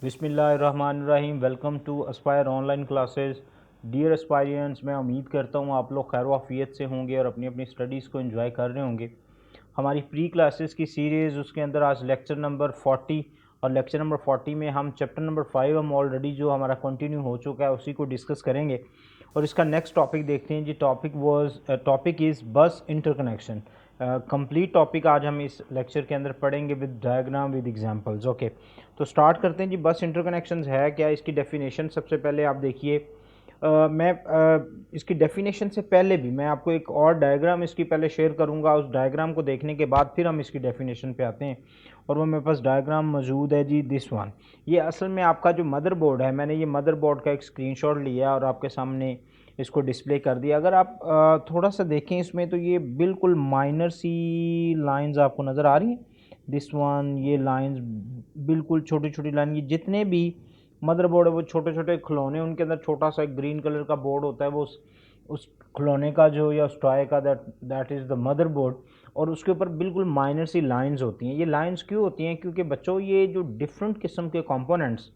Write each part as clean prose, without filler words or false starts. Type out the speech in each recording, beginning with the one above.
बिस्मिल्लाहिर्रहमानिर्रहीम। Welcome to Aspire online classes. Dear aspirants, मैं उम्मीद करता हूँ आप लोग खैर वाफियत से होंगे और अपनी अपनी स्टडीज़ को एंजॉय कर रहे होंगे। हमारी प्री क्लासेस की सीरीज़, उसके अंदर आज लेक्चर नंबर 40 और लेक्चर नंबर 40 में हम चैप्टर नंबर 5 हम ऑलरेडी जो हमारा कंटिन्यू हो चुका है उसी को डिस्कस करेंगे। और इसका नेक्स्ट टॉपिक देखते हैं जी। टॉपिक इज़ बस इंटरकनेक्शन। कंप्लीट टॉपिक आज हम इस लेक्चर के अंदर पढ़ेंगे with diagram with examples. Okay, तो स्टार्ट करते हैं जी। बस इंटरकनेक्शंस है क्या, इसकी डेफिनेशन सबसे पहले आप देखिए। इसकी डेफिनेशन से पहले भी मैं आपको एक और डायग्राम इसकी पहले शेयर करूंगा। उस डायग्राम को देखने के बाद फिर हम इसकी डेफिनेशन पे आते हैं। और वो मेरे पास डायग्राम मौजूद है जी, दिस वन। ये असल में आपका जो मदरबोर्ड है, मैंने ये मदरबोर्ड का एक स्क्रीनशॉट लिया और आपके सामने इसको डिस्प्ले कर दिया। अगर आप थोड़ा सा देखें इसमें, तो ये बिल्कुल माइनर सी लाइंस आपको नज़र आ रही हैं। दिस वन, ये लाइंस बिल्कुल छोटी छोटी लाइन। ये जितने भी मदरबोर्ड है वो छोटे छोटे खिलौने, उनके अंदर छोटा सा एक ग्रीन कलर का बोर्ड होता है, वो उस खिलौने का जो या उस टॉय का, दैट इज़ द मदरबोर्ड। और उसके ऊपर बिल्कुल माइनर सी लाइंस होती हैं। ये लाइंस क्यों होती हैं? क्योंकि बच्चों, ये जो डिफरेंट किस्म के कंपोनेंट्स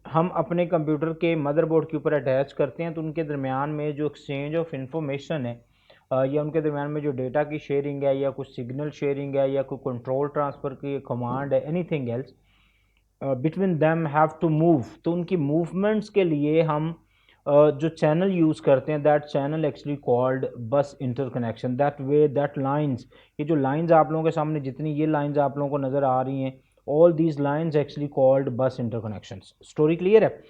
हम अपने कंप्यूटर के मदरबोर्ड के ऊपर अटैच करते हैं, तो उनके दरमियान में जो एक्सचेंज ऑफ इंफॉर्मेशन है, या उनके दरमियान में जो डेटा की शेयरिंग है, या कुछ सिग्नल शेयरिंग है, या कोई कंट्रोल ट्रांसफ़र की कमांड है, anything else, between them have to move. तो उनकी मूवमेंट्स के लिए हम जो चैनल यूज़ करते हैं, दैट चैनल एक्चुअली कॉल्ड बस interconnection. That way that lines, ये जो लाइंस आप लोगों के सामने जितनी ये लाइंस आप लोगों को नज़र आ रही हैं, all these lines actually called bus interconnections. Story clear है?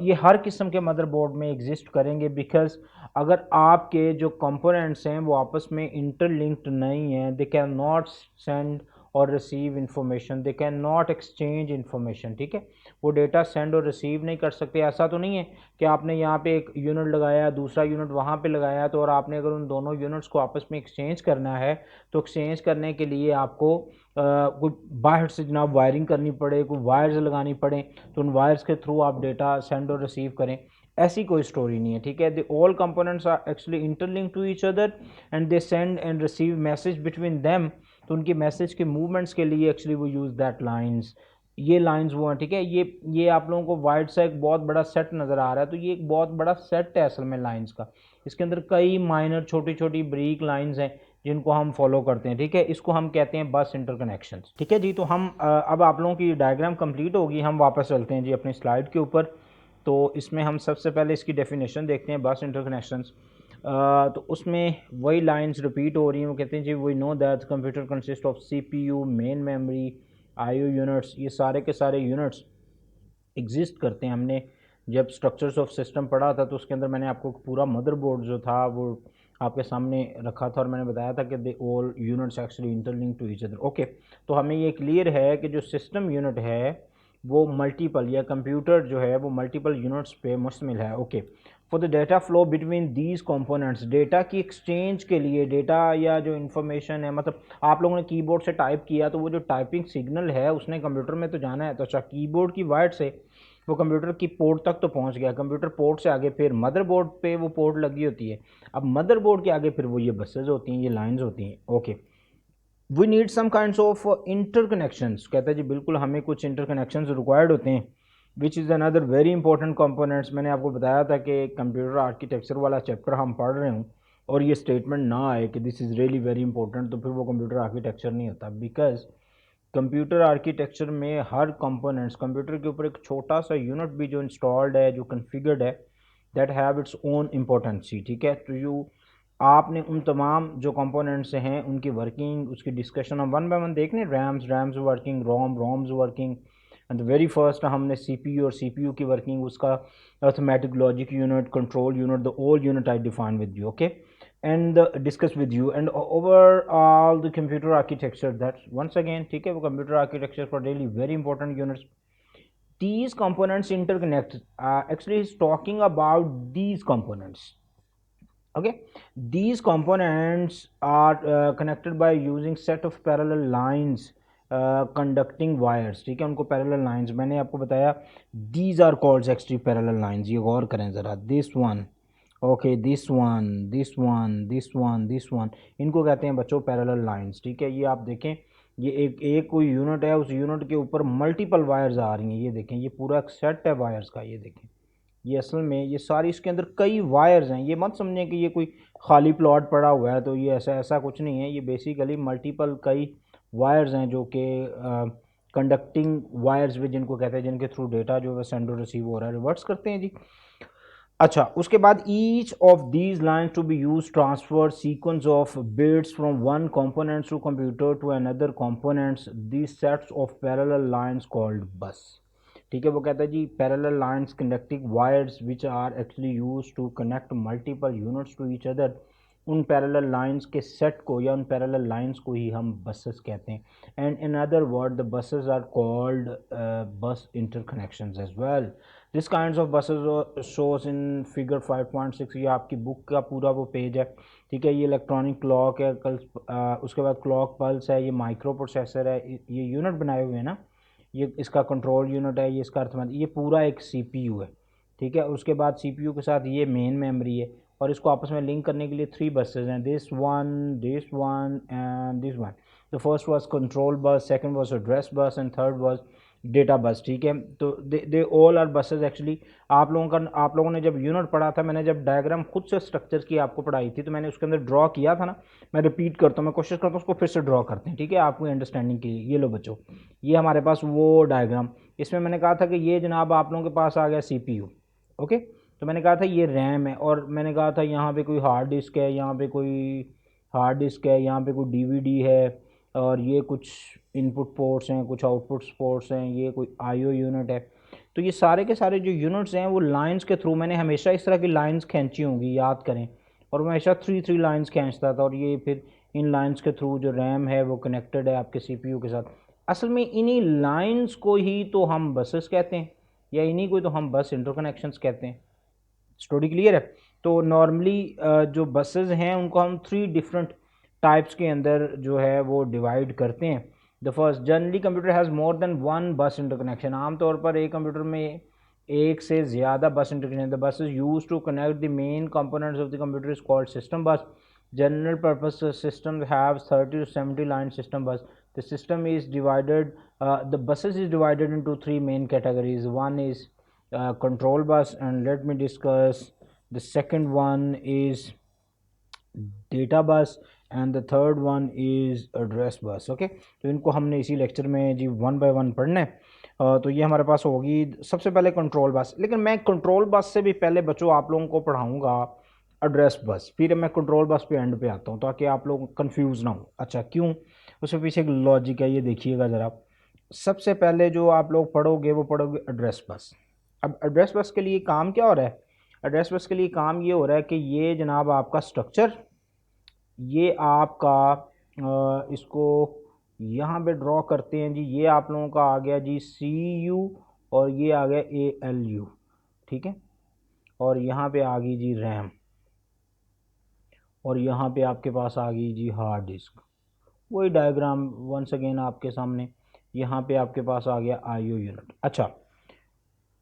ये हर किस्म के मदरबोर्ड में एग्जिस्ट करेंगे, बिकॉज अगर आपके जो कंपोनेंट्स हैं वो आपस में इंटरलिंक्ड नहीं हैं, दे कैन नॉट सेंड और receive information, they can not exchange information. ठीक है, वो डेटा सेंड और रिसीव नहीं कर सकते। ऐसा तो नहीं है कि आपने यहाँ पे एक यूनिट लगाया, दूसरा यूनिट वहाँ पे लगाया, तो और आपने अगर उन दोनों यूनिट्स को आपस में एक्सचेंज करना है, तो एक्सचेंज करने के लिए आपको कोई बाहर से जनाब वायरिंग करनी पड़े, कोई वायर्स लगानी पड़े, तो उन वायर्स के थ्रू आप डेटा सेंड और रिसीव करें। ऐसी कोई स्टोरी नहीं है। ठीक है, the all components are actually interlink to each other and they send and receive message between them. तो उनकी मैसेज के मूवमेंट्स के लिए एक्चुअली वो यूज़ दैट लाइंस। ये लाइंस वो हैं। ठीक है, ये आप लोगों को वाइड सा एक बहुत बड़ा सेट नज़र आ रहा है, तो ये एक बहुत बड़ा सेट है असल में लाइंस का। इसके अंदर कई माइनर छोटी छोटी ब्रीक लाइंस हैं जिनको हम फॉलो करते हैं। ठीक है, इसको हम कहते हैं बस इंटरकनेक्शन। ठीक है जी, तो हम अब आप लोगों की डायग्राम कंप्लीट होगी, हम वापस चलते हैं जी अपनी स्लाइड के ऊपर। तो इसमें हम सबसे पहले इसकी डेफिनेशन देखते हैं, बस इंटरकनेक्शंस। तो उसमें वही लाइंस रिपीट हो रही हैं। वो कहते हैं जी, we know that computer consist of CPU, main memory, IO units. ये सारे के सारे यूनिट्स एग्जिस्ट करते हैं। हमने जब स्ट्रक्चर्स ऑफ सिस्टम पढ़ा था, तो उसके अंदर मैंने आपको पूरा मदरबोर्ड जो था वो आपके सामने रखा था, और मैंने बताया था कि they all units actually interlink to each other. Okay, तो हमें ये क्लियर है कि जो सिस्टम यूनिट है वो मल्टीपल, या कंप्यूटर जो है वो मल्टीपल यूनिट्स पे मुश्तमिल है। Okay, for the data flow between these components, data की एक्सचेंज के लिए, डेटा या जो इन्फॉर्मेशन है, मतलब आप लोगों ने कीबोर्ड से टाइप किया, तो वो जो टाइपिंग सिग्नल है उसने कंप्यूटर में तो जाना है। तो अच्छा, कीबोर्ड की वायर्ड से वो कंप्यूटर की पोर्ट तक तो पहुंच गया, कंप्यूटर पोर्ट से आगे फिर मदरबोर्ड पे वो पोर्ट लगी होती है। अब मदरबोर्ड के आगे फिर वो ये बसेज होती हैं, ये लाइंस होती हैं। Okay, we need some kinds of interconnections. कहता है जी बिल्कुल, हमें कुछ इंटरकनेक्शंस रिक्वायर्ड होते हैं, which is another very important components. मैंने आपको बताया था कि कंप्यूटर आर्किटेक्चर वाला चैप्टर हम पढ़ रहे हूँ, और ये स्टेटमेंट ना आए कि this is really very important, तो फिर वो कंप्यूटर आर्किटेक्चर नहीं होता। बिकॉज कंप्यूटर आर्किटेक्चर में हर कंपोनेंट्स, कंप्यूटर के ऊपर एक छोटा सा यूनिट भी जो इंस्टॉल्ड है, जो कन्फिगर्ड है, that have its own impotency. ठीक है, तो यू आपने उन तमाम जो कंपोनेंट्स हैं उनकी वर्किंग, उसकी डिस्कशन हम वन बाय वन देखने। RAMs working, ROMs working, and very first हमने सीपीयू और सीपीयू की वर्किंग, उसका arithmetic logic unit, control unit, the all unit I define with you. Okay, and discuss with you and overall the computer architecture, that's once again, ठीक है, वो computer architecture for really very important units. These components interconnect, actually is talking about these components. Okay, these components are connected by using set of parallel lines, conducting wires. ठीक है, उनको parallel lines मैंने आपको बताया, these are called actually parallel lines। ये गौर करें ज़रा, this one, okay, this one, इनको कहते हैं बच्चों पैरेलल लाइंस। ठीक है, ये आप देखें ये एक कोई यूनिट है, उस यूनिट के ऊपर मल्टीपल वायर्स आ रही हैं। ये देखें, ये पूरा एक सेट है वायर्स का। ये देखें, ये असल में ये सारी इसके अंदर कई वायर्स हैं। ये मत समझें कि ये कोई खाली प्लॉट पड़ा हुआ है तो ये ऐसा ऐसा कुछ नहीं है। ये बेसिकली मल्टीपल कई वायर्स हैं जो कि कंडक्टिंग वायर्स भी जिनको कहते हैं, जिनके थ्रू डेटा जो है सेंड और रिसीव हो रहा है, रिवर्ट्स करते हैं जी। अच्छा, उसके बाद each of these lines to be use transfer sequence of bits from one components to computer to another components, these sets of parallel lines called bus. ठीक है, वो कहता है जी parallel lines conducting wires which are actually use to connect multiple units to each other, उन parallel lines के set को या उन पैरेलल लाइन्स को ही हम बसेस कहते हैं। And in other word the buses are called bus interconnections as well. This kinds of buses shows in figure 5.6। ये आपकी बुक का पूरा वो पेज है। ठीक है, ये इलेक्ट्रॉनिक क्लॉक है, कल उसके बाद क्लॉक पल्स है, ये माइक्रो प्रोसेसर है, ये यूनिट बनाए हुए हैं ना, ये इसका कंट्रोल यूनिट है, ये इसका अर्थमंद, ये पूरा एक सीपीयू है। ठीक है, उसके बाद सीपीयू के साथ ये मेन मेमोरी है, और इसको आपस में लिंक करने के लिए 3 बसेज हैं, this one and this one. The first was control bus, second was address bus and third was data bus. ठीक है, तो they all are buses actually. आप लोगों ने जब यूनिट पढ़ा था, मैंने जब डायग्राम खुद से स्ट्रक्चर की आपको पढ़ाई थी, तो मैंने उसके अंदर ड्रॉ किया था ना। मैं रिपीट करता हूँ, मैं कोशिश करता हूँ उसको फिर से ड्रॉ करते हैं, ठीक है, आपको अंडरस्टैंडिंग के लिए। ये लो बच्चों, ये हमारे पास वो डायग्राम, इसमें मैंने कहा था कि ये जनाब आप लोगों के पास आ गया सीपीयू। ओके, तो मैंने कहा था ये रैम है, और मैंने कहा था यहाँ पे कोई हार्ड डिस्क है, यहाँ पे कोई हार्ड डिस्क है, यहाँ पे कोई डीवीडी है, और ये कुछ इनपुट पोर्ट्स हैं, कुछ आउटपुट पोर्ट्स हैं, ये कोई आईओ यूनिट है। तो ये सारे के सारे जो यूनिट्स हैं वो लाइंस के थ्रू, मैंने हमेशा इस तरह की लाइंस खींची होंगी, याद करें, और मैं हमेशा 3 लाइंस खींचता था, और ये फिर इन लाइंस के थ्रू जो रैम है वो कनेक्टेड है आपके सीपीयू के साथ। असल में इन्हीं लाइंस को ही तो हम बसेस कहते हैं, या इन्हीं को तो हम बस इंटरकनेक्शंस कहते हैं। स्टोरी क्लियर है? तो नॉर्मली जो बसेस हैं उनको हम 3 डिफरेंट टाइप्स के अंदर जो है वो डिवाइड करते हैं। The first, generally computer has more than one bus interconnection. आमतौर पर एक कंप्यूटर में एक से ज़्यादा bus interconnection. The bus is use to connect the main components of the computer is called system bus. General purpose system have 30 to 70 line system bus. The system is divided, the buses is divided into 3 main categories. One is control bus, and let me discuss the second one is data bus, and the third one is address bus. Okay, तो इनको हमने इसी lecture में जी 1 by 1 पढ़ना है। तो ये हमारे पास होगी सबसे पहले कंट्रोल बस, लेकिन मैं कंट्रोल बस से भी पहले बच्चों आप लोगों को पढ़ाऊँगा एड्रेस बस, फिर मैं कंट्रोल बस पे एंड पे आता हूँ ताकि आप लोग कंफ्यूज ना हो। अच्छा, क्यों? उसके पीछे एक लॉजिक है, ये देखिएगा ज़रा। सबसे पहले जो आप लोग पढ़ोगे वो पढ़ोगे एड्रेस बस। अब एड्रेस बस के लिए काम क्या हो रहा है? एड्रेस बस के लिए काम ये हो रहा है कि ये जनाब आपका स्ट्रक्चर, ये आपका इसको यहाँ पे ड्रॉ करते हैं जी, ये आप लोगों का आ गया जी सी यू, और ये आ गया ए एल यू। ठीक है, और यहाँ पे आ गई जी रैम, और यहाँ पे आपके पास आ गई जी हार्ड डिस्क। वही डायग्राम वंस अगेन आपके सामने, यहाँ पे आपके पास आ गया आईओ यूनिट। अच्छा,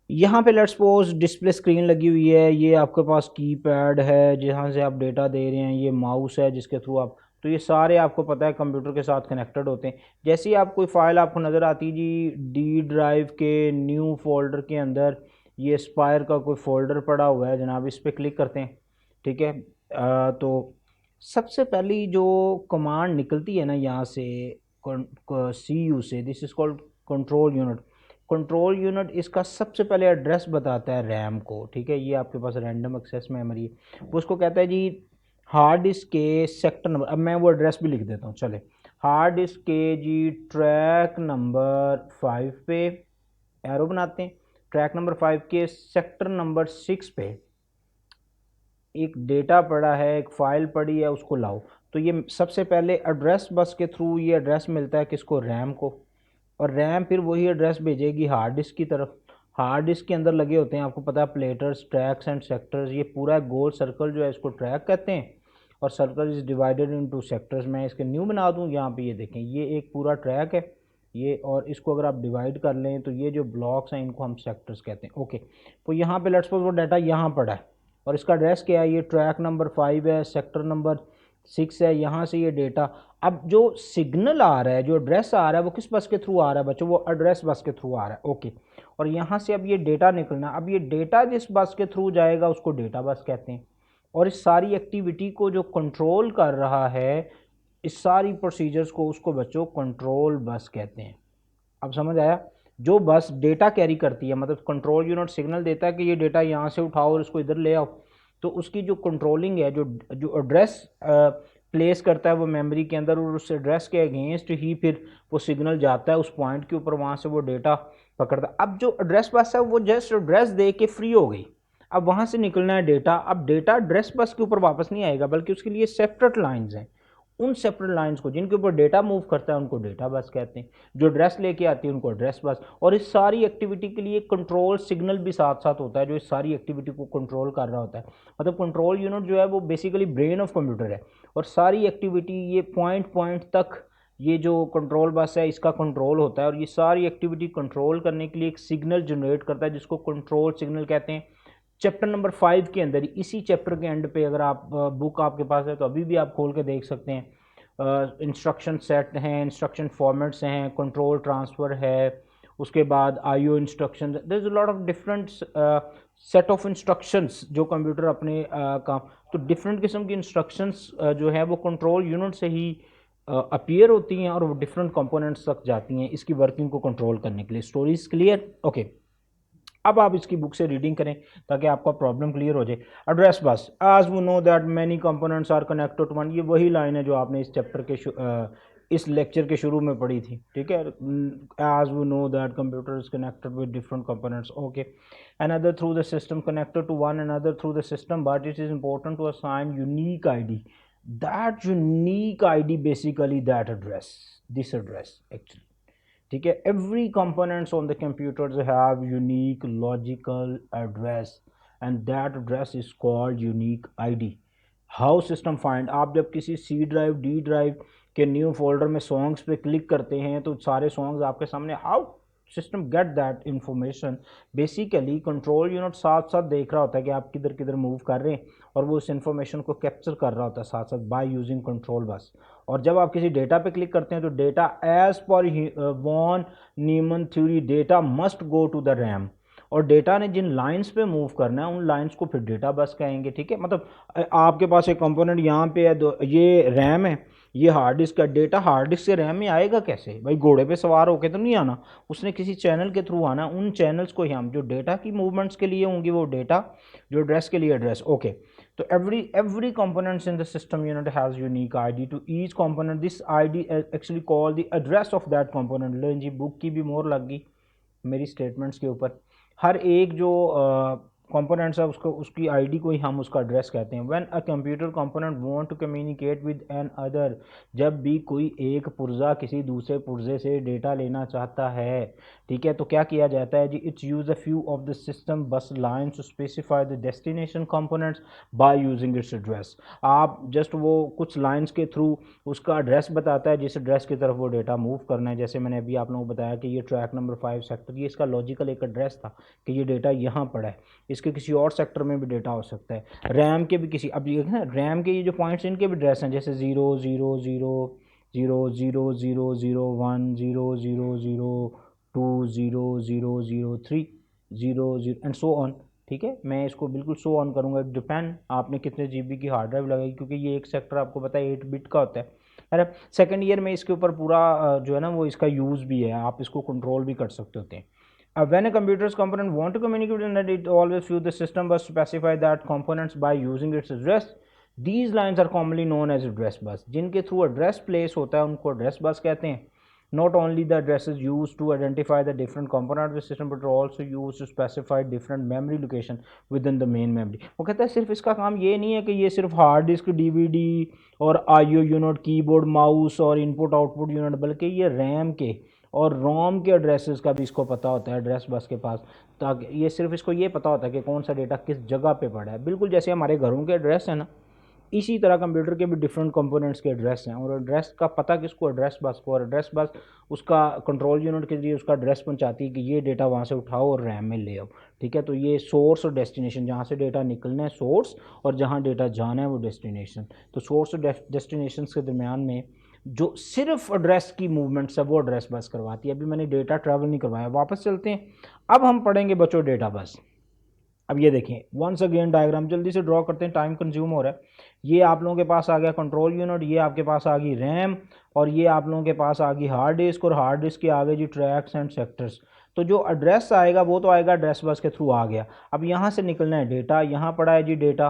यहाँ पे लेट्स सपोज डिस्प्ले स्क्रीन लगी हुई है, ये आपके पास कीपैड है जहाँ से आप डेटा दे रहे हैं, ये माउस है जिसके थ्रू आप, तो ये सारे आपको पता है कंप्यूटर के साथ कनेक्टेड होते हैं। जैसे ही आप कोई फाइल आपको नज़र आती जी डी ड्राइव के न्यू फोल्डर के अंदर, ये स्पायर का कोई फोल्डर पड़ा हुआ है जनाब, इस पर क्लिक करते हैं। ठीक है, तो सबसे पहली जो कमांड निकलती है ना यहाँ से सी यू से, this is called control unit. Control unit इसका सबसे पहले एड्रेस बताता है रैम को। ठीक है, ये आपके पास रैंडम एक्सेस मेमोरी है, वो उसको कहता है जी हार्ड डिस्क के सेक्टर नंबर। अब मैं वो एड्रेस भी लिख देता हूँ, चले। हार्ड डिस्क के जी ट्रैक नंबर 5 पे एरो बनाते हैं, ट्रैक नंबर 5 के सेक्टर नंबर 6 पे एक डेटा पड़ा है, एक फाइल पड़ी है, उसको लाओ। तो ये सबसे पहले एड्रेस बस के थ्रू ये एड्रेस मिलता है किसको? रैम को, और रैम फिर वही एड्रेस भेजेगी हार्ड डिस्क की तरफ। हार्ड डिस्क के अंदर लगे होते हैं, आपको पता है, प्लेटर्स, ट्रैक्स एंड सेक्टर्स। ये पूरा गोल सर्कल जो है इसको ट्रैक कहते हैं, और circle is divided into sectors. मैं इसके न्यू बना दूँ, यहाँ पे ये देखें, ये एक पूरा ट्रैक है ये, और इसको अगर आप डिवाइड कर लें तो ये जो ब्लॉक्स हैं इनको हम सेक्टर्स कहते हैं। ओके, तो यहाँ पे लेट्स सपोज वो डाटा यहाँ पड़ा है, और इसका एड्रेस क्या है? ये ट्रैक नंबर 5 है, सेक्टर नंबर 6 है, यहाँ से ये डेटा। अब जो सिग्नल आ रहा है, जो एड्रेस आ रहा है, वो किस बस के थ्रू आ रहा है बच्चों? वो एड्रेस बस के थ्रू आ रहा है। ओके, और यहाँ से अब ये डेटा निकलना, अब ये डेटा जिस बस के थ्रू जाएगा उसको डेटा बस कहते हैं। और इस सारी एक्टिविटी को जो कंट्रोल कर रहा है, इस सारी प्रोसीजर्स को, उसको बच्चों कंट्रोल बस कहते हैं। अब समझ आया? जो बस डेटा कैरी करती है, मतलब कंट्रोल यूनिट सिग्नल देता है कि ये डेटा यहाँ से उठाओ और इसको इधर ले आओ, तो उसकी जो कंट्रोलिंग है, जो जो एड्रेस प्लेस करता है वो मेमोरी के अंदर, और उस एड्रेस के अगेंस्ट ही फिर वो सिग्नल जाता है उस पॉइंट के ऊपर, वहाँ से वो डेटा पकड़ता है। अब जो एड्रेस बस है वो जस्ट एड्रेस दे के फ्री हो गई। अब वहाँ से निकलना है डेटा। अब डेटा एड्रेस बस के ऊपर वापस नहीं आएगा, बल्कि उसके लिए सेपरेट लाइंस हैं। उन सेपरेट लाइंस को जिनके ऊपर डेटा मूव करता है उनको डेटा बस कहते हैं। जो एड्रेस लेके आती है उनको एड्रेस बस। और इस सारी एक्टिविटी के लिए कंट्रोल सिग्नल भी साथ साथ होता है, जो इस सारी एक्टिविटी को कंट्रोल कर रहा होता है। मतलब कंट्रोल यूनिट जो है वो बेसिकली ब्रेन ऑफ कंप्यूटर है, और सारी एक्टिविटी ये पॉइंट पॉइंट तक, ये जो कंट्रोल बस है इसका कंट्रोल होता है। और ये सारी एक्टिविटी कंट्रोल करने के लिए एक सिग्नल जनरेट करता है, जिसको कंट्रोल सिग्नल कहते हैं। चैप्टर नंबर 5 के अंदर, इसी चैप्टर के एंड पे, अगर आप बुक आपके पास है तो अभी भी आप खोल के देख सकते हैं। इंस्ट्रक्शन सेट हैं, इंस्ट्रक्शन फॉर्मेट्स हैं, कंट्रोल ट्रांसफ़र है, उसके बाद IO instruction. There is a lot of different set of instructions जो कंप्यूटर अपने काम, तो डिफरेंट किस्म की इंस्ट्रक्शंस जो है वो कंट्रोल यूनिट से ही अपीयर होती हैं, और वो डिफरेंट कंपोनेंट्स तक जाती हैं इसकी वर्किंग को कंट्रोल करने के लिए। Stories clear? ओके, अब आप इसकी बुक से रीडिंग करें ताकि आपका प्रॉब्लम क्लियर हो जाए। Address bus, as we know that many components are connected to one, ये वही लाइन है जो आपने इस चैप्टर के इस लेक्चर के शुरू में पढ़ी थी, ठीक है। As we know that computer is connected with different components, okay. another through the system connected to one another through the system, but it is important to assign unique id. That unique id basically that address, this address actually, ठीक है। Every components on the computers have unique logical address, and that address is called unique ID. How system find, आप जब किसी C drive, D drive के new folder में songs पे click करते हैं तो सारे सॉन्ग्स आपके सामने, how system get that information? Basically control unit साथ साथ देख रहा होता है कि आप किधर किधर मूव कर रहे हैं, और वो उस इन्फॉर्मेशन को कैप्चर कर रहा होता है साथ साथ बाय यूजिंग कंट्रोल बस। और जब आप किसी डेटा पे क्लिक करते हैं तो data as per von Neumann theory, data must go to the RAM, और डेटा ने जिन लाइंस पे मूव करना है उन लाइंस को फिर डेटा बस कहेंगे, ठीक है। मतलब आपके पास एक कंपोनेंट यहाँ पे है, ये रैम है, ये हार्ड डिस्क का डेटा हार्ड डिस्क से रैम में आएगा कैसे भाई? घोड़े पे सवार होके तो नहीं आना, उसने किसी चैनल के थ्रू आना। उन चैनल्स को ही हम, जो डेटा की मूवमेंट्स के लिए होंगी वो डेटा, जो एड्रेस के लिए एड्रेस, ओके। तो every components in the system unit has unique id to each component. This id is actually called the address of that component. लो जी, बुक की भी मोहर लग गई मेरी स्टेटमेंट्स के ऊपर। हर एक जो कंपोनेंट्स है उसको, उसकी आईडी को ही हम उसका एड्रेस कहते हैं। When a computer component want to communicate with an other, जब भी कोई एक पुर्जा किसी दूसरे पुर्जे से डेटा लेना चाहता है, ठीक है, तो क्या किया जाता है जी? It's use a few of the system bus lines to specify the destination components by using its address. आप जस्ट वो कुछ लाइन्स के थ्रू उसका एड्रेस बताता है जिस एड्रेस की तरफ वो डेटा मूव करना है। जैसे मैंने अभी आप लोगों को बताया कि ये ट्रैक नंबर 5 सेक्टर, ये इसका लॉजिकल एक एड्रेस था कि ये डेटा यहाँ पड़ा है, इसके किसी और सेक्टर में भी डेटा हो सकता है। रैम के भी किसी, अब ये ना रैम के ये जो पॉइंट्स इनके भी एड्रेस हैं, जैसे 0 0 0 0 0 0 0 0 1 0 0 0 2 0 0 0 3 0 0 एंड ठीक है। मैं इसको बिल्कुल शो ऑन करूँगा, डिपेंड आपने कितने जीबी की हार्ड ड्राइव लगाई, क्योंकि ये एक सेक्टर आपको पता है 8 बिट का होता है। अरे सेकेंड ईयर में इसके ऊपर पूरा जो है ना वो इसका यूज़ भी है, आप इसको कंट्रोल भी कर सकते होते हैं। When a computer's component want to communicate with another, it always use the system bus to specify that components by using its address. These lines are commonly known as address bus. जिनके through address place होता है उनको address bus कहते हैं। Not only the address is used to identify the different component of the system, but also used to specify different memory location within the main memory. वो कहता है सिर्फ इसका काम ये नहीं है कि ये सिर्फ हार्ड डिस्क, डीवीडी और आईओ यूनिट, कीबोर्ड, माउस और इनपुट आउटपुट यूनिट, बल्कि ये रैम के और रोम के एड्रेसेस का भी इसको पता होता है एड्रेस बस के पास। ताकि ये सिर्फ इसको ये पता होता है कि कौन सा डेटा किस जगह पे पड़ा है, बिल्कुल जैसे हमारे घरों के एड्रेस है ना, इसी तरह कंप्यूटर के भी डिफरेंट कंपोनेंट्स के एड्रेस हैं, और एड्रेस का पता किसको, एड्रेस बस को, और एड्रेस बस उसका कंट्रोल यूनिट के जरिए उसका एड्रेस पहुंचाती है कि ये डेटा वहाँ से उठाओ और रैम में ले आओ। ठीक है, तो ये सोर्स और डेस्टिनेशन, जहाँ से डेटा निकलना है सोर्स, और जहाँ डेटा जाना है वो डेस्टिनेशन। तो सोर्स और डेस्टिनेशन के दरमियान में जो सिर्फ एड्रेस की मूवमेंट्स है वो एड्रेस बस करवाती है। अभी मैंने डेटा ट्रैवल नहीं करवाया, वापस चलते हैं। अब हम पढ़ेंगे बच्चों डेटा बस। अब ये देखें वंस अगेन डायग्राम जल्दी से ड्रॉ करते हैं, टाइम कंज्यूम हो रहा है। ये आप लोगों के पास आ गया कंट्रोल यूनिट, ये आपके पास आ गई रैम, और ये आप लोगों के पास आ गई हार्ड डिस्क, और हार्ड डिस्क के आगे जी ट्रैक्स एंड सेक्टर्स। तो जो एड्रेस आएगा वो तो आएगा एड्रेस बस के थ्रू आ गया। अब यहाँ से निकलना है डेटा, यहाँ पड़ा है जी डेटा,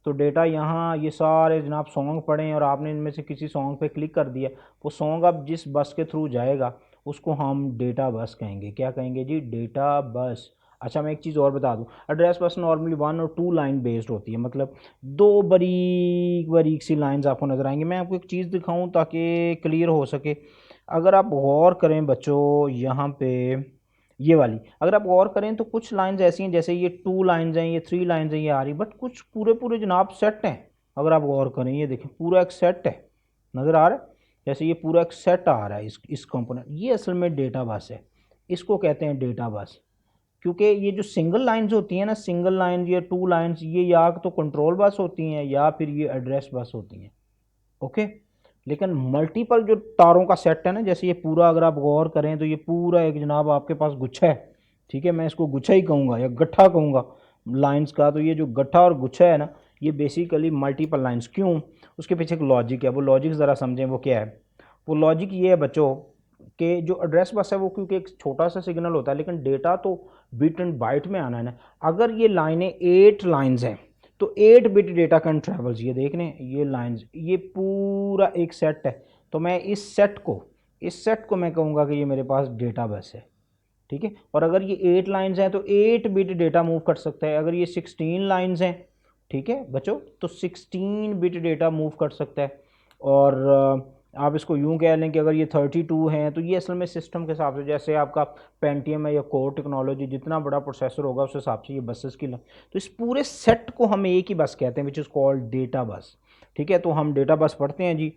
तो डेटा यहाँ ये सारे जनाब सॉन्ग पढ़े हैं और आपने इनमें से किसी सॉन्ग पे क्लिक कर दिया, वो सॉन्ग अब जिस बस के थ्रू जाएगा उसको हम डेटा बस कहेंगे। क्या कहेंगे जी, डेटा बस। अच्छा मैं एक चीज़ और बता दूं, एड्रेस बस नॉर्मली 1 और 2 लाइन बेस्ड होती है, मतलब 2 बारीक बारीक सी लाइंस आपको नज़र आएंगी। मैं आपको एक चीज़ दिखाऊं ताकि क्लियर हो सके। अगर आप गौर करें बच्चों यहाँ पे ये वाली, अगर आप गौर करें तो कुछ लाइंस ऐसी हैं जैसे ये 2 लाइंस हैं, ये 3 लाइंस हैं, ये आ रही, बट कुछ पूरे पूरे जनाब सेट हैं। अगर आप गौर करें ये देखें पूरा एक सेट है, नज़र आ रहा है, जैसे ये पूरा एक सेट आ रहा है इस कंपोनेंट, ये असल में डेटा बस है, इसको कहते हैं डेटा बस। क्योंकि ये जो सिंगल लाइंस होती हैं ना, सिंगल लाइन या 2 लाइंस, ये या तो कंट्रोल बस होती हैं या फिर ये एड्रेस बस होती हैं। ओके, लेकिन मल्टीपल जो तारों का सेट है ना, जैसे ये पूरा अगर आप गौर करें तो ये पूरा एक जनाब आपके पास गुच्छा है। ठीक है, मैं इसको गुच्छा ही कहूँगा या गट्ठा कहूँगा लाइंस का। तो ये जो गट्ठा और गुच्छा है ना, ये बेसिकली मल्टीपल लाइंस। क्यों, उसके पीछे एक लॉजिक है, वो लॉजिक ज़रा समझें वो क्या है। वो लॉजिक ये है बच्चों कि जो एड्रेस बस है वो क्योंकि एक छोटा सा सिग्नल होता है, लेकिन डेटा तो बिट एंड बाइट में आना है ना। अगर ये लाइनें 8 लाइंस हैं तो 8 बिट डेटा कैन ट्रेवल्स। ये देख लें ये लाइंस, ये पूरा एक सेट है, तो मैं इस सेट को मैं कहूँगा कि ये मेरे पास डेटा बस है। ठीक है, और अगर ये 8 लाइंस हैं तो 8 बिट डेटा मूव कर सकता है। अगर ये 16 लाइंस हैं, ठीक है बच्चों, तो 16 बिट डेटा मूव कर सकता है। और आप इसको यूं कह लें कि अगर ये 32 हैं तो ये असल में सिस्टम के हिसाब से, जैसे आपका पेंटियम है या कोर टेक्नोलॉजी, जितना बड़ा प्रोसेसर होगा उस हिसाब से ये बसेस की, तो इस पूरे सेट को हम एक ही बस कहते हैं, which is called data bus. ठीक है, तो हम डेटा बस पढ़ते हैं जी।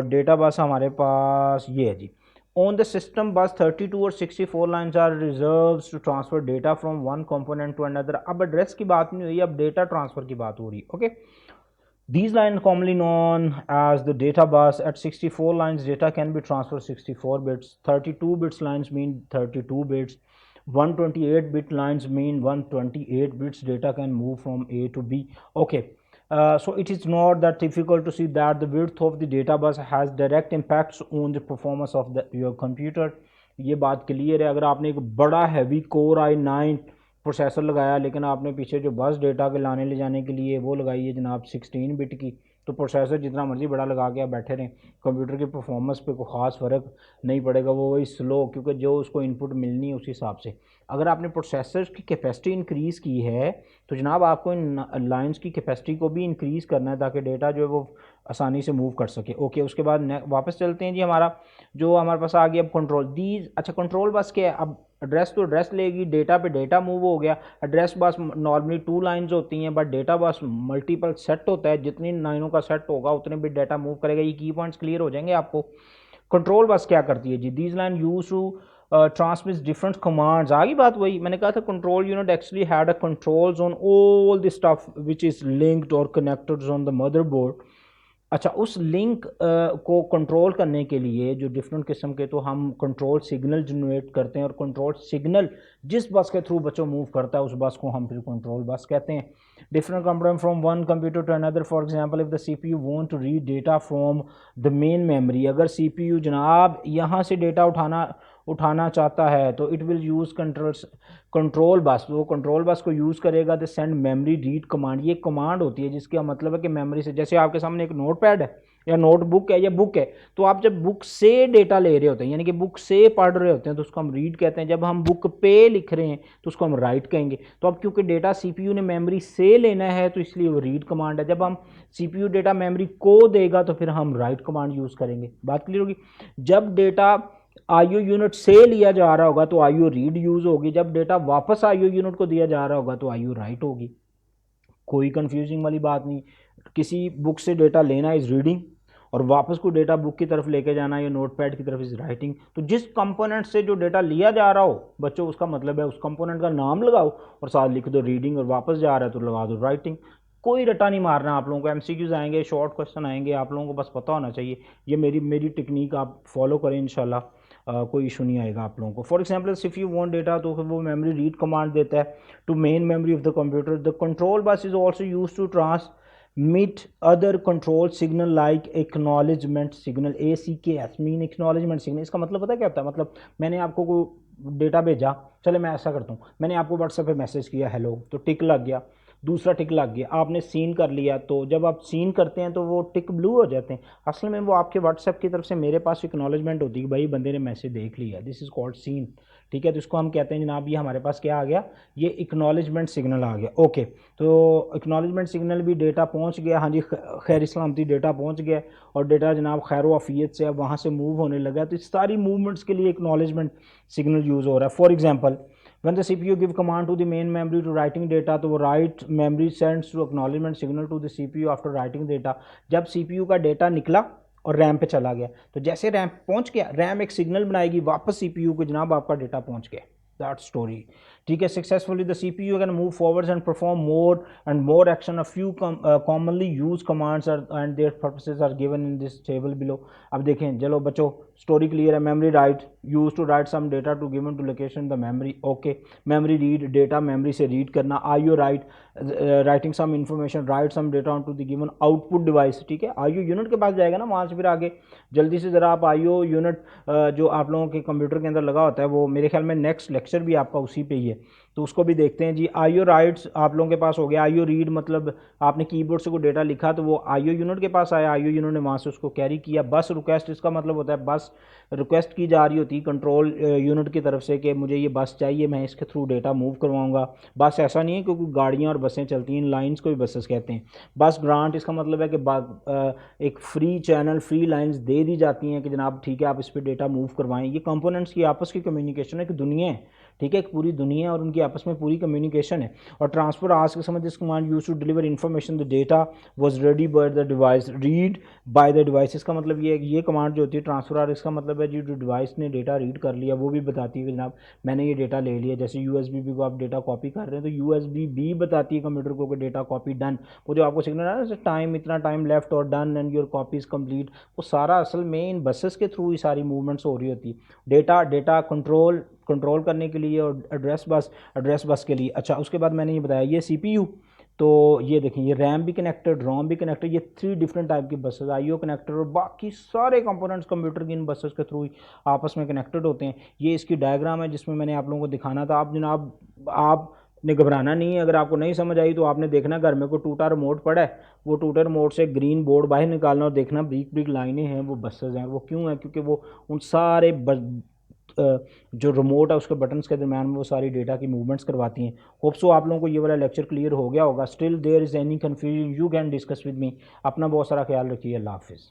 डेटा बस हमारे पास ये है जी। On the system bus 32 और 64 lines are reserved to transfer data from one component to another। अब एड्रेस की बात नहीं हुई, अब डेटा ट्रांसफ़र की बात हो रही है। Okay, these lines commonly known as the data bus। At 64 lines data can be transferred 64 bits, 32 bits lines mean 32 bits, 128 bit lines mean 128 bits data can move from A to B। Okay, so it is not that difficult to see that the width of the data bus has direct impacts on the performance of your computer। ये बात clear है। अगर आपने एक बड़ा heavy core i9 processor लगाया, लेकिन आपने पीछे जो बस डेटा के लाने ले जाने के लिए वो लगाई है जनाब 16 बिट की, तो प्रोसेसर जितना मर्जी बड़ा लगा के आप बैठे रहें, कंप्यूटर की परफॉर्मेंस पे कोई ख़ास फ़र्क नहीं पड़ेगा, वो वही स्लो, क्योंकि जो उसको इनपुट मिलनी है उस हिसाब से। अगर आपने प्रोसेसर की कैपेसिटी इंक्रीज़ की है तो जनाब आपको इन लाइंस की कैपेसिटी को भी इंक्रीज़ करना है ताकि डेटा जो है वो आसानी से मूव कर सके। ओके, उसके बाद वापस चलते हैं जी। हमारे पास आ गया अब कंट्रोल दीज। अच्छा, कंट्रोल बस क्या है, अब एड्रेस तो एड्रेस लेगी, डेटा पे डेटा मूव हो गया। एड्रेस बस नॉर्मली 2 लाइंस होती हैं, but data bus multiple set होता है, जितनी लाइनों का सेट होगा उतने भी डेटा मूव करेगा। ये की पॉइंट्स क्लियर हो जाएंगे आपको। कंट्रोल बस क्या करती है जी, these line use to transmit different commands. आगे बात वही मैंने कहा था, control unit actually had a controls on all the stuff which is linked और कनेक्टेड ऑन द मदरबोर्ड। अच्छा, उस लिंक को कंट्रोल करने के लिए जो डिफरेंट किस्म के, तो हम कंट्रोल सिग्नल जनरेट करते हैं, और कंट्रोल सिग्नल जिस बस के थ्रू बच्चों मूव करता है उस बस को हम फिर कंट्रोल बस कहते हैं। Different component from one computer to another. For example if the CPU want to read data from the main memory, अगर सीपीयू जनाब यहाँ से डेटा उठाना चाहता है तो it will use control bus, वो कंट्रोल बस को यूज़ करेगा the send memory read command. ये कमांड होती है जिसका मतलब है कि मेमोरी से, जैसे आपके सामने एक नोटपैड है या नोटबुक है या बुक है, तो आप जब बुक से डेटा ले रहे होते हैं, यानी कि बुक से पढ़ रहे होते हैं, तो उसको हम रीड कहते हैं। जब हम बुक पे लिख रहे हैं तो उसको हम राइट कहेंगे। तो अब क्योंकि डेटा सीपीयू ने मेमोरी से लेना है तो इसलिए वो रीड कमांड है। जब हम सीपीयू डेटा मेमोरी को देगा तो फिर हम राइट कमांड यूज़ करेंगे। बात क्लियर होगी। जब डेटा आईओ यूनिट से लिया जा रहा होगा तो आईओ रीड यूज़ होगी, जब डेटा वापस आईओ यूनिट को दिया जा रहा होगा तो आईओ राइट होगी। कोई कंफ्यूजिंग वाली बात नहीं। किसी बुक से डेटा लेना इज़ रीडिंग, और वापस को डेटा बुक की तरफ लेके जाना या नोटपैड की तरफ इज़ राइटिंग। तो जिस कंपोनेंट से जो डेटा लिया जा रहा हो बच्चों, उसका मतलब है उस कंपोनेंट का नाम लगाओ और साथ लिख दो रीडिंग, और वापस जा रहा है तो लगा दो राइटिंग। कोई रटा नहीं मारना आप लोगों को। एमसीक्यूज आएंगे, शॉर्ट क्वेश्चन आएंगे, आप लोगों को बस पता होना चाहिए। ये मेरी टेक्निक आप फॉलो करें, इंशाल्लाह कोई इशू नहीं आएगा आप लोगों को। For example if you want data, तो वो मेमोरी रीड कमांड देता है to main memory of the computer. The control bus is also use to transmit other control signal like acknowledgement signal, ACKS मीन एक्नॉलेजमेंट सिग्नल। इसका मतलब पता है क्या होता है? मतलब मैंने आपको कोई डेटा भेजा, चले मैं ऐसा करता हूँ, मैंने आपको व्हाट्सएप पे मैसेज किया हेलो, तो टिक लग गया, दूसरा टिक लग गया, आपने सीन कर लिया। तो जब आप सीन करते हैं तो वो टिक ब्लू हो जाते हैं, असल में वो आपके व्हाट्सएप की तरफ से मेरे पास एक्नॉलेजमेंट होती है कि भाई बंदे ने मैसेज देख लिया, दिस इज़ कॉल्ड सीन। ठीक है, तो इसको हम कहते हैं जनाब ये हमारे पास क्या आ गया, ये एक्नॉलेजमेंट सिग्नल आ गया। ओके, तो एक्नॉलेजमेंट सिग्नल भी डेटा पहुंच गया, हाँ जी खैर सलामती डेटा पहुंच गया, और डेटा जनाब खैर वाफियत से अब वहाँ से मूव होने लगा। तो इस सारी मूवमेंट्स के लिए एक्नॉलेजमेंट सिग्नल यूज़ हो रहा है। For example when the CPU give command to the main memory to writing data, तो वो write memory sends to acknowledgement signal to the CPU after writing data। जब CPU का data निकला और RAM पे चला गया, तो जैसे रैम पहुंच गया, रैम एक सिग्नल बनाएगी वापस CPU को, जनाब आपका डेटा पहुंच गया, दैट स्टोरी। ठीक है, successfully the CPU can move forwards and perform more and more action. A few commonly use commands and their purposes are given in this table below. अब देखें, चलो बच्चों स्टोरी क्लियर है। Memory write use to write some data to given to location the memory. Okay, memory read data memory से read करना। IO write writing some information, write some data on to the given output device. ठीक है, IO unit के पास जाएगा ना, वहाँ से फिर आगे जल्दी से ज़रा आप IO यूनिट जो आप लोगों के कंप्यूटर के अंदर लगा होता है, वो मेरे ख्याल में नेक्स्ट लेक्चर भी आपका उसी पे ही है, तो उसको भी देखते हैं जी। IO राइट्स आप लोगों के पास हो गया। IO रीड मतलब आपने कीबोर्ड से कोई डेटा लिखा तो वो IO यूनिट के पास आया, IO यूनिट ने वहाँ से उसको कैरी किया। बस रिक्वेस्ट, इसका मतलब होता है बस रिक्वेस्ट की जा रही होती है कंट्रोल यूनिट की तरफ से कि मुझे ये बस चाहिए, मैं इसके थ्रू डेटा मूव करवाऊंगा। बस ऐसा नहीं है क्योंकि गाड़ियाँ और बसें चलती हैं, इन लाइन्स को भी बसेस कहते हैं। बस ग्रांट, इसका मतलब है कि एक फ्री चैनल, फ्री लाइन्स दे दी जाती हैं कि जनाब ठीक है आप इस पर डेटा मूव करवाएं। ये कंपोनेंट्स की आपस की कम्युनिकेशन है, कि दुनिया है, ठीक है, एक पूरी दुनिया है और उनकी आपस में पूरी कम्युनिकेशन है। और ट्रांसफर आज के समय this command use to deliver information the data was ready by the device, read by the device. इसका मतलब ये है कि ये कमांड जो होती है ट्रांसफर आर, इसका मतलब है जो डिवाइस ने डेटा रीड कर लिया वो भी बताती है कि जनाब मैंने ये डेटा ले लिया। जैसे USB को आप डेटा कॉपी कर रहे हैं तो USB भी बताती है कंप्यूटर को कि डेटा कॉपी डन। वो जो आपको सिग्नल है ना टाइम, इतना टाइम लेफ्ट और done and your copy is complete, वो सारा असल में इन बसेस के थ्रू ही सारी मूवमेंट्स हो रही होती है। डेटा कंट्रोल करने के लिए, और एड्रेस बस के लिए। अच्छा, उसके बाद मैंने ये बताया ये CPU, तो ये देखें ये रैम भी कनेक्टेड, रोम भी कनेक्टेड, ये 3 डिफरेंट टाइप की बसेस, IO कनेक्टेड, और बाकी सारे कंपोनेंट्स कंप्यूटर की इन बसेस के थ्रू ही आपस में कनेक्टेड होते हैं। ये इसकी डायग्राम है जिसमें मैंने आप लोगों को दिखाना था। आप जनाब आपने घबराना नहीं है, अगर आपको नहीं समझ आई तो आपने देखना घर में कोई टूटा रिमोट पड़ा है, वो टूटा रिमोट से ग्रीन बोर्ड बाहर निकालना और देखना ब्रीक ब्रीक लाइनें हैं, वो बसेस हैं। वो क्यों है? क्योंकि वो उन सारे जो रिमोट है उसके बटन्स के दरम्यान में वो सारी डेटा की मूवमेंट्स करवाती हैं। होप सो आप लोगों को ये वाला लेक्चर क्लियर हो गया होगा। Still there is any confusion you can discuss with me. अपना बहुत सारा ख्याल रखिए। अल्लाह हाफिज़।